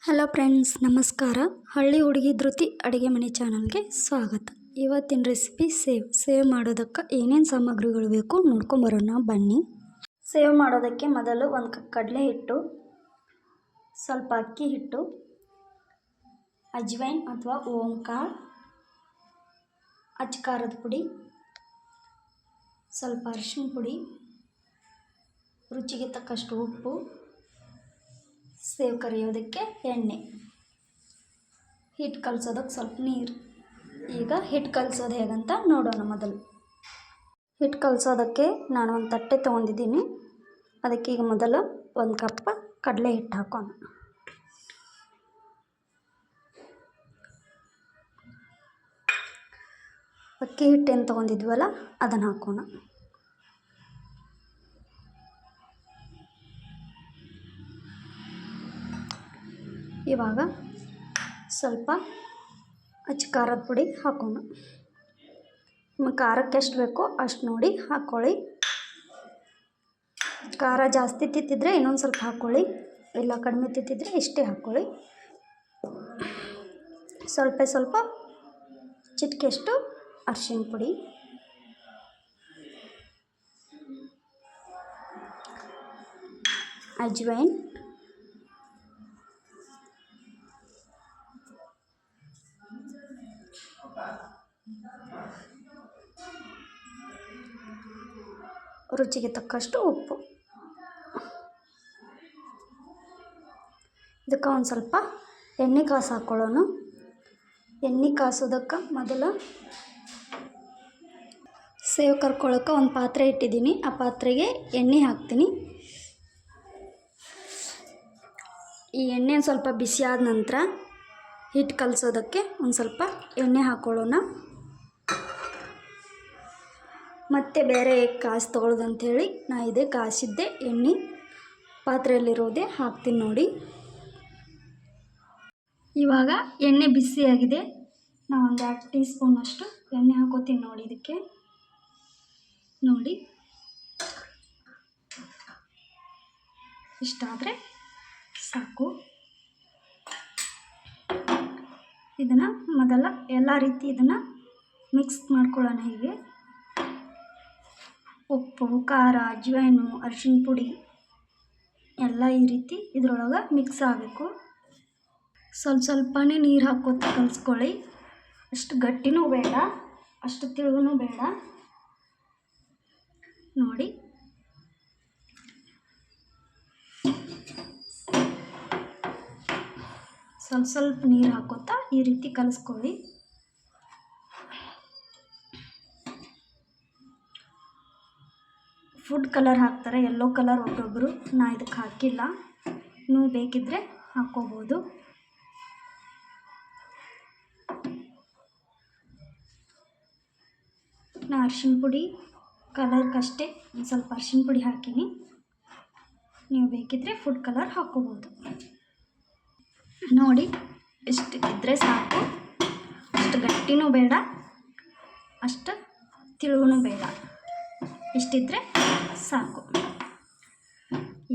Hello friends, ನಮಸ್ಕಾರ. ಹಳ್ಳಿ ಹುಡುಗಿ ಧೃತಿ ಅಡುಗೆ ಮನೆ ಚಾನಲ್ಗೆ ಸ್ವಾಗತ. ಇವತ್ತಿನ ರೆಸಿಪಿ ಸೇವ್ ಮಾಡೋದಕ್ಕೆ ಏನೇನು ಸಾಮಗ್ರಿಗಳು ಬೇಕು ನೋಡ್ಕೊಂಬರೋಣ ಬನ್ನಿ. ಸೇವ್ ಮಾಡೋದಕ್ಕೆ ಮೊದಲು 1 ಕಪ್ ಕಡಲೆ ಹಿಟ್ಟು, ಸ್ವಲ್ಪ ಅಕ್ಕಿ ಹಿಟ್ಟು, ಅಜ್ವೈನ್ ಅಥವಾ ಓಂಕಾಳು, ಅಚ್ಚ ಖಾರದ ಪುಡಿ, ಸ್ವಲ್ಪ ಅರಿಶಿನ ಪುಡಿ, ರುಚಿಗೆ ತಕ್ಕಷ್ಟು ಉಪ್ಪು, ಸೇವ್ ಕರಿಯೋದಕ್ಕೆ ಎಣ್ಣೆ, ಹಿಟ್ಟು ಕಲಸೋದಕ್ಕೆ ಸ್ವಲ್ಪ ನೀರು. ಈಗ ಹಿಟ್ಟು ಕಲಸೋದು ಹೇಗಂತ ನೋಡೋಣ. ಮೊದಲು ಹಿಟ್ಟು ಕಲಸೋದಕ್ಕೆ ನಾನು ಒಂದು ತಟ್ಟೆ ತೊಗೊಂಡಿದ್ದೀನಿ. ಅದಕ್ಕೆ ಈಗ ಮೊದಲು 1 ಕಪ್ ಕಡಲೆ ಹಿಟ್ಟು ಹಾಕೋಣ. ಅಕ್ಕಿ ಹಿಟ್ಟೇನು ತೊಗೊಂಡಿದ್ವಲ್ಲ ಅದನ್ನು ಹಾಕೋಣ. ಇವಾಗ ಸ್ವಲ್ಪ ಅಚ್ಚ ಖಾರದ ಪುಡಿ ಹಾಕೋಣ. ನಿಮ್ಮ ಖಾರಕ್ಕೆ ಎಷ್ಟು ಬೇಕೋ ಅಷ್ಟು ನೋಡಿ ಹಾಕ್ಕೊಳ್ಳಿ. ಖಾರ ಜಾಸ್ತಿ ತಿಂತಿದ್ರೆ ಇನ್ನೊಂದು ಸ್ವಲ್ಪ ಹಾಕ್ಕೊಳ್ಳಿ, ಇಲ್ಲ ಕಡಿಮೆ ತಿಂತಿದ್ರೆ ಇಷ್ಟೇ ಹಾಕ್ಕೊಳ್ಳಿ. ಸ್ವಲ್ಪ ಚಿಟಿಕೆಯಷ್ಟು ಅರಿಶಿನ ಪುಡಿ, ಅಜ್ವೈನ್, ರುಚಿಗೆ ತಕ್ಕಷ್ಟು ಉಪ್ಪು. ಇದಕ್ಕೆ ಒಂದು ಸ್ವಲ್ಪ ಎಣ್ಣೆ ಕಾಸು ಹಾಕ್ಕೊಳ್ಳೋಣ. ಎಣ್ಣೆ ಕಾಸೋದಕ್ಕೆ ಮೊದಲು ಸೇವ್ ಕರ್ಕೊಳ್ಳೋಕೆ ಒಂದು ಪಾತ್ರೆ ಇಟ್ಟಿದ್ದೀನಿ. ಆ ಪಾತ್ರೆಗೆ ಎಣ್ಣೆ ಹಾಕ್ತೀನಿ. ಈ ಎಣ್ಣೆ ಸ್ವಲ್ಪ ಬಿಸಿ ಆದ ನಂತರ ಹಿಟ್ಟು ಕಲಸೋದಕ್ಕೆ ಒಂದು ಸ್ವಲ್ಪ ಎಣ್ಣೆ ಹಾಕ್ಕೊಳ್ಳೋಣ. ಮತ್ತೆ ಬೇರೆ ಕಾಸು ತೊಗೊಳ್ಳೋದಂಥೇಳಿ ನಾ ಇದೇ ಕಾಸಿದ್ದೆ ಎಣ್ಣೆ ಪಾತ್ರೆಯಲ್ಲಿರೋದೇ ಹಾಕ್ತೀನಿ ನೋಡಿ. ಇವಾಗ ಎಣ್ಣೆ ಬಿಸಿಯಾಗಿದೆ. ನಾವು ಒಂದು 2 ಟೀ ಸ್ಪೂನಷ್ಟು ಎಣ್ಣೆ ಹಾಕೋತೀನಿ ನೋಡಿ. ಇದಕ್ಕೆ ನೋಡಿ ಇಷ್ಟಾದರೆ ಸಾಕು. ಇದನ್ನು ಮೊದಲ ಎಲ್ಲ ರೀತಿ ಇದನ್ನು ಮಿಕ್ಸ್ ಮಾಡ್ಕೊಳ್ಳೋಣ. ಹೀಗೆ ಉಪ್ಪು, ಖಾರ, ಅಜ್ವೈನು, ಅರಿಶಿನ ಪುಡಿ ಎಲ್ಲ ಈ ರೀತಿ ಇದರೊಳಗೆ ಮಿಕ್ಸ್ ಆಗಬೇಕು. ಸ್ವಲ್ಪನೇ ನೀರು ಹಾಕೋತ ಕಲಿಸ್ಕೊಳ್ಳಿ. ಅಷ್ಟು ಗಟ್ಟಿನೂ ಬೇಡ, ಅಷ್ಟು ತಿಳುವೂ ಬೇಡ ನೋಡಿ. ಸ್ವಲ್ಪ ನೀರು ಹಾಕೋತಾ ಈ ರೀತಿ ಕಲಿಸ್ಕೊಳ್ಳಿ. ಫುಡ್ ಕಲರ್ ಹಾಕ್ತಾರೆ, ಯೆಲ್ಲೋ ಕಲರ್ ಒಬ್ಬೊಬ್ಬರು. ನಾ ಇದಕ್ಕೆ ಹಾಕಿಲ್ಲ, ನೀವು ಬೇಕಿದ್ದರೆ ಹಾಕ್ಕೋಬೋದು. ನಾ ಅರಿಶಿನ ಪುಡಿ ಕಲರ್ಗಷ್ಟೇ ಒಂದು ಸ್ವಲ್ಪ ಅರಿಶಿನ ಪುಡಿ ಹಾಕೀನಿ. ನೀವು ಬೇಕಿದ್ದರೆ ಫುಡ್ ಕಲರ್ ಹಾಕ್ಕೋಬೋದು ನೋಡಿ. ಇಷ್ಟು ಇದ್ದರೆ ಸಾಕು. ಅಷ್ಟು ಗಟ್ಟಿನೂ ಬೇಡ, ಅಷ್ಟು ತಿಳುವೂ ಬೇಡ, ಇಷ್ಟಿದ್ರೆ ಸಾಕು.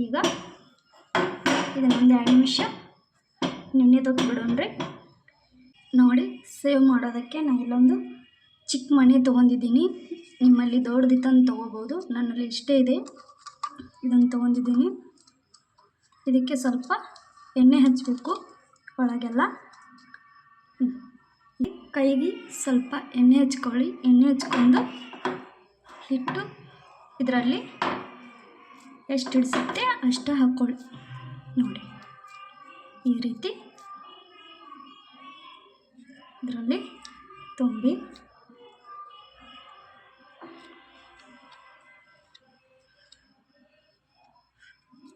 ಈಗ ಇದನ್ನೊಂದು 2 ನಿಮಿಷ ನೆನೆದಕ್ಕೆ ಬಿಡೋಣ್ರಿ. ನೋಡಿ, ಸೇವ್ ಮಾಡೋದಕ್ಕೆ ನಾನು ಇಲ್ಲೊಂದು ಚಿಕ್ಕ ಮಣೆ ತೊಗೊಂಡಿದ್ದೀನಿ. ನಿಮ್ಮಲ್ಲಿ ದೊಡ್ಡದಿತ್ತಂದು ತೊಗೋಬೋದು. ನನ್ನಲ್ಲಿ ಇಷ್ಟೇ ಇದೆ, ಇದನ್ನು ತೊಗೊಂಡಿದ್ದೀನಿ. ಇದಕ್ಕೆ ಸ್ವಲ್ಪ ಎಣ್ಣೆ ಹಚ್ಚಬೇಕು ಒಳಗೆಲ್ಲ. ಕೈಗೆ ಸ್ವಲ್ಪ ಎಣ್ಣೆ ಹಚ್ಕೊಳ್ಳಿ. ಎಣ್ಣೆ ಹಚ್ಕೊಂಡು ಹಿಟ್ಟು ಇದರಲ್ಲಿ ಎಷ್ಟು ಹಿಡಿಸುತ್ತೆ ಅಷ್ಟು ಹಾಕ್ಕೊಳ್ಳಿ ನೋಡಿ. ಈ ರೀತಿ ಇದರಲ್ಲಿ ತುಂಬಿ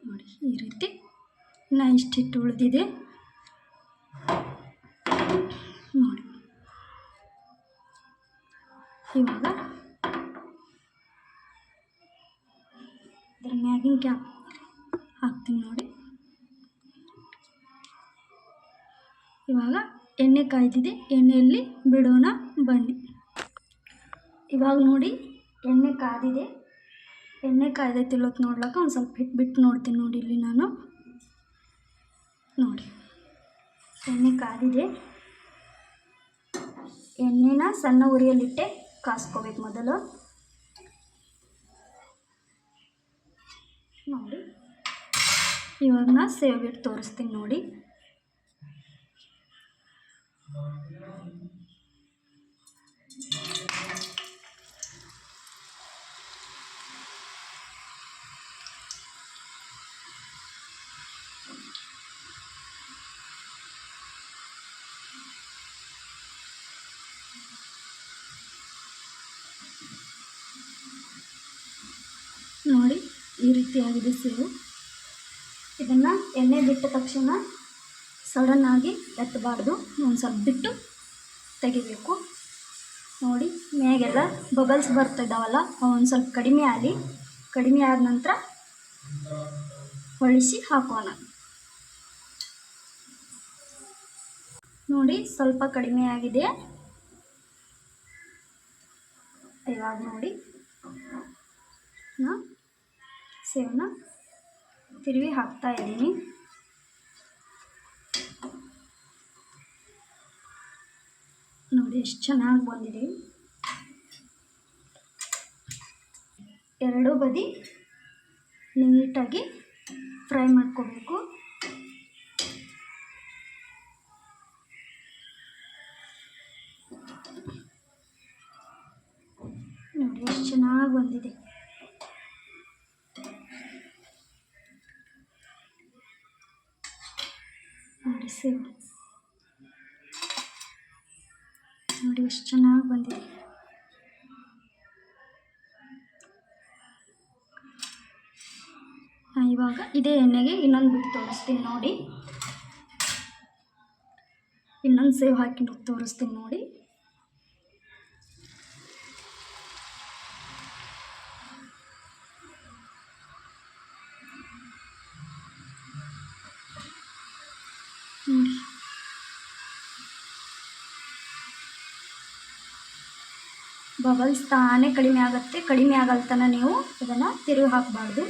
ನೋಡಿ. ಈ ರೀತಿ ನಾ ಇಷ್ಟು ಹಿಟ್ಟು ಉಳಿದಿದೆ ನೋಡಿ. ಇವಾಗ ಇದರ ಮ್ಯಾಗಿನ ಕ್ಯಾಪ್ ಹಾಕ್ತೀನಿ ನೋಡಿ. ಇವಾಗ ಎಣ್ಣೆ ಕಾಯ್ದಿದೆ, ಎಣ್ಣೆಯಲ್ಲಿ ಬಿಡೋಣ ಬನ್ನಿ. ಇವಾಗ ನೋಡಿ ಎಣ್ಣೆ ಕಾದಿದೆ. ಎಣ್ಣೆ ಕಾಯ್ದೈತಿಲ್ಲೋತ್ ನೋಡ್ಲಿಕ್ಕೆ ಒಂದು ಸ್ವಲ್ಪ ಹಿಟ್ಟು ಬಿಟ್ಟು ನೋಡ್ತೀನಿ ನೋಡಿ. ಇಲ್ಲಿ ನಾನು ನೋಡಿ ಎಣ್ಣೆ ಕಾದಿದೆ. ಎಣ್ಣೆನ ಸಣ್ಣ ಉರಿಯಲ್ಲಿಟ್ಟೆ ಕಾಸ್ಕೋಬೇಕು ಮೊದಲು. ನೋಡಿ, ಇವಾಗ ನಾ ಸೇವ್ ಬಿಟ್ಟು ತೋರಿಸ್ತೀನಿ ನೋಡಿ. ನೋಡಿ, ಈ ರೀತಿಯಾಗಿದೆ ಸೇವು. ಇದನ್ನು ಎಣ್ಣೆ ಬಿಟ್ಟ ತಕ್ಷಣ ಸಡನ್ನಾಗಿ ಎತ್ತಬಾರ್ದು, ಒಂದು ಸ್ವಲ್ಪ ಬಿಟ್ಟು ತೆಗಿಬೇಕು. ನೋಡಿ, ಮೇಗೆಲ್ಲ ಬಬಲ್ಸ್ ಬರ್ತಿದ್ದಾವಲ್ಲ, ಒಂದು ಸ್ವಲ್ಪ ಕಡಿಮೆ ಆದ ನಂತರ ಹೊಳಿಸಿ ಹಾಕೋಣ. ನೋಡಿ, ಸ್ವಲ್ಪ ಕಡಿಮೆ ಆಗಿದೆ. ಇವಾಗ ನೋಡಿ, ನಾನು ಸೇವನ್ನ ತಿರುವಿ ಹಾಕ್ತಾ ಇದ್ದೀನಿ. ನೋಡಿ ಎಷ್ಟು ಚೆನ್ನಾಗಿ ಬಂದಿದೆ. ಎರಡೂ ಬದಿ ನೀಟಾಗಿ ಫ್ರೈ ಮಾಡ್ಕೋಬೇಕು. ನೋಡಿ ಎಷ್ಟು ಚೆನ್ನಾಗಿ ಬಂದಿದೆ. ನೋಡಿ ಸೇವ್ ನೋಡಿ ಎಷ್ಟು ಚೆನ್ನಾಗಿ ಬಂದಿದೆ. ಇವಾಗ ಇದೇ ಎಣ್ಣೆಗೆ ಇನ್ನೊಂದು ಬಿಟ್ಟು ತೋರಿಸ್ತೀನಿ ನೋಡಿ. ಇನ್ನೊಂದು ಸೇವ್ ಹಾಕಿ ತೋರಿಸ್ತೀನಿ ನೋಡಿ. ಬಬಲ್ಸ್ ತಾನೇ ಕಡಿಮೆ ಆಗುತ್ತೆ. ಕಡಿಮೆ ಆಗಲ್ತನ ನೀವು ಇದನ್ನು ತಿರುಗಿ ಹಾಕಬಾರ್ದು.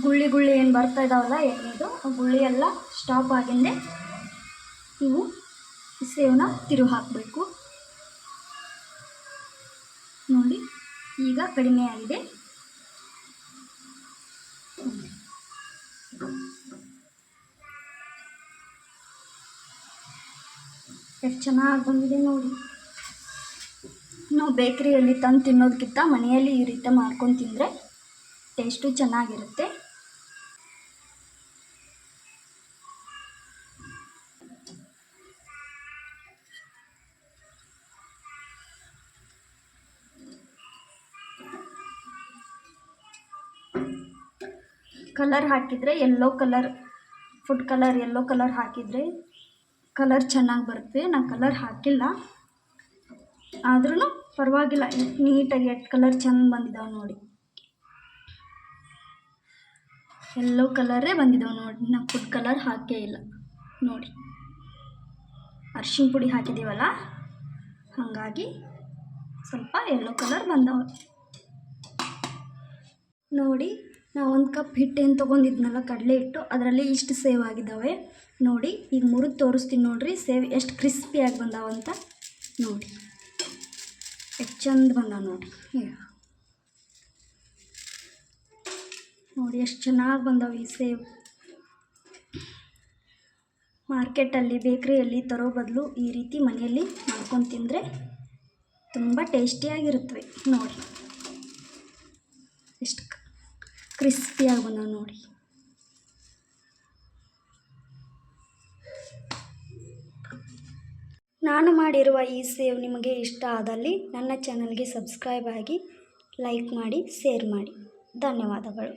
ಗುಳ್ಳಿ ಏನು ಬರ್ತಾ ಇದ್ದಾವಲ್ಲ ಎಣ್ಣೆದು, ಗುಳ್ಳಿ ಎಲ್ಲ ಸ್ಟಾಪ್ ಆಗಿಂದೆ ನೀವು ಸೇವನ್ನ ತಿರುಗಿ ಹಾಕಬೇಕು. ನೋಡಿ, ಈಗ ಕಡಿಮೆ ಆಗಿದೆ. ಎಷ್ಟು ಚೆನ್ನಾಗಿ ಬಂದಿದೆ ನೋಡಿ. ನಾವು ಬೇಕ್ರಿಯಲ್ಲಿ ತಂದು ತಿನ್ನೋದಕ್ಕಿಂತ ಮನೆಯಲ್ಲಿ ಈ ರೀತಿ ಮಾಡ್ಕೊಂಡು ತಿಂದರೆ ಟೇಸ್ಟು ಚೆನ್ನಾಗಿರುತ್ತೆ. ಕಲರ್ ಹಾಕಿದರೆ ಫುಡ್ ಕಲರ್ ಯೆಲ್ಲೋ ಕಲರ್ ಹಾಕಿದರೆ ಕಲರ್ ಚೆನ್ನಾಗಿ ಬರುತ್ತೆ. ನಾನು ಕಲರ್ ಹಾಕಿಲ್ಲ, ಆದ್ರೂ ಪರವಾಗಿಲ್ಲ. ನೀಟಾಗಿ ಎಷ್ಟು ಕಲರ್ ಚೆಂದ ಬಂದಿದ್ದಾವೆ ನೋಡಿ. ಯೆಲ್ಲೋ ಕಲರೇ ಬಂದಿದ್ದಾವೆ ನೋಡಿ. ನಾನು ಫುಡ್ ಕಲರ್ ಹಾಕೇ ಇಲ್ಲ ನೋಡಿ. ಅರಿಶಿನ ಪುಡಿ ಹಾಕಿದ್ದೀವಲ್ಲ, ಹಾಗಾಗಿ ಸ್ವಲ್ಪ ಯೆಲ್ಲೋ ಕಲರ್ ಬಂದವೆ ನೋಡಿ. ನಾವು 1 ಕಪ್ ಹಿಟ್ಟೇನು ತೊಗೊಂಡಿದ್ನಲ್ಲ, ಕಡಲೆ ಹಿಟ್ಟು, ಅದರಲ್ಲಿ ಇಷ್ಟು ಸೇವ್ ಆಗಿದ್ದಾವೆ ನೋಡಿ. ಈಗ ಮುರಿದು ತೋರಿಸ್ತೀನಿ ನೋಡಿರಿ ಸೇವ್ ಎಷ್ಟು ಕ್ರಿಸ್ಪಿಯಾಗಿ ಬಂದಾವಂತ ನೋಡಿ. ಎಷ್ಟು ಚಂದ ಬಂದಾವ ನೋಡಿ. ನೋಡಿ ಎಷ್ಟು ಚೆನ್ನಾಗಿ ಬಂದಾವೆ ಈ ಸೇವ್. ಮಾರ್ಕೆಟಲ್ಲಿ ಬೇಕ್ರಿಯಲ್ಲಿ ತರೋ ಬದಲು ಈ ರೀತಿ ಮನೆಯಲ್ಲಿ ಮಾಡ್ಕೊಂಡು ತಿಂದರೆ ತುಂಬ ಟೇಸ್ಟಿಯಾಗಿರುತ್ತವೆ ನೋಡಿ. ಎಷ್ಟು ಕ್ರಿಸ್ಪಿಯಾಗಿ ಬಂದಾವೆ ನೋಡಿ. ನಾನು ಮಾಡಿರುವ ಈ ಸೇವ್ ನಿಮಗೆ ಇಷ್ಟ ಆದಲ್ಲಿ ನನ್ನ ಚಾನಲ್ಗೆ ಸಬ್ಸ್ಕ್ರೈಬ್ ಆಗಿ, ಲೈಕ್ ಮಾಡಿ, ಶೇರ್ ಮಾಡಿ. ಧನ್ಯವಾದಗಳು.